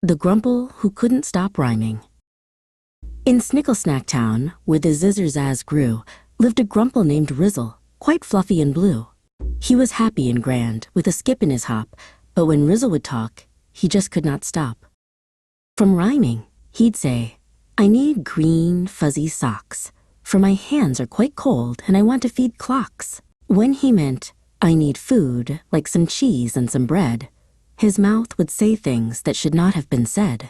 The Grumple Who Couldn't Stop Rhyming. In Snicklesnack Town, where the Zizzazaz grew, lived a Grumple named Rizzle, quite fluffy and blue. He was happy and grand, with a skip in his hop, but when Rizzle would talk, he just could not stop. From rhyming, he'd say, "I need green, fuzzy socks, for my hands are quite cold and I want to feed clocks." When he meant, "I need food, like some cheese and some bread," his mouth would say things that should not have been said.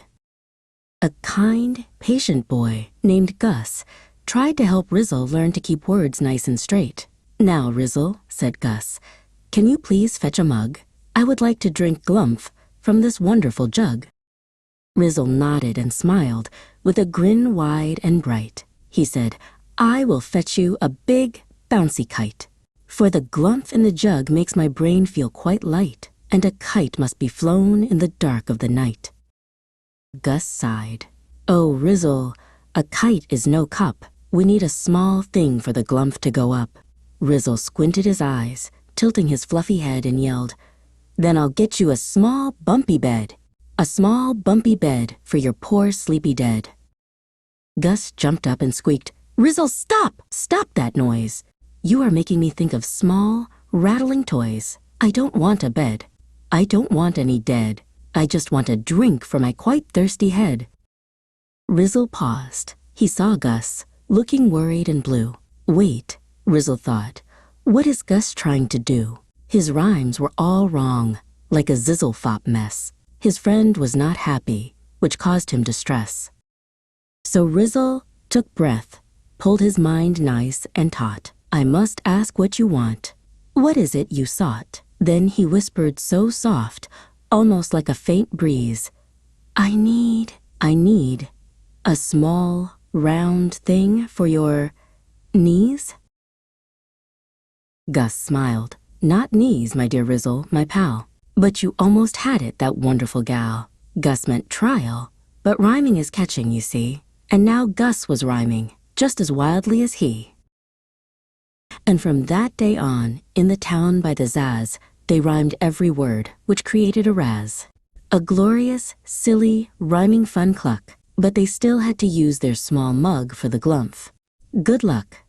A kind, patient boy named Gus tried to help Rizzle learn to keep words nice and straight. "Now, Rizzle," said Gus, "can you please fetch a mug? I would like to drink glumph from this wonderful jug." Rizzle nodded and smiled with a grin wide and bright. He said, "I will fetch you a big, bouncy kite, for the glumph in the jug makes my brain feel quite light, and a kite must be flown in the dark of the night." Gus sighed. "Oh, Rizzle, a kite is no cup. We need a small thing for the glumph to go up." Rizzle squinted his eyes, tilting his fluffy head, and yelled, "Then I'll get you a small, bumpy bed. A small, bumpy bed for your poor sleepy dead." Gus jumped up and squeaked, "Rizzle, stop! Stop that noise! You are making me think of small, rattling toys. I don't want a bed. I don't want any dead. I just want a drink for my quite thirsty head." Rizzle paused. He saw Gus, looking worried and blue. Wait, Rizzle thought, what is Gus trying to do? His rhymes were all wrong, like a zizzle-fop mess. His friend was not happy, which caused him distress. So Rizzle took breath, pulled his mind nice and taut. "I must ask what you want. What is it you sought?" Then he whispered so soft, almost like a faint breeze, I need a small, round thing for your knees?" Gus smiled. "Not knees, my dear Rizzle, my pal. But you almost had it, that wonderful gal." Gus meant trial, but rhyming is catching, you see. And now Gus was rhyming, just as wildly as he. And from that day on, in the town by the Zaz, they rhymed every word, which created a razz. A glorious, silly, rhyming fun cluck, but they still had to use their small mug for the glumph. Good luck.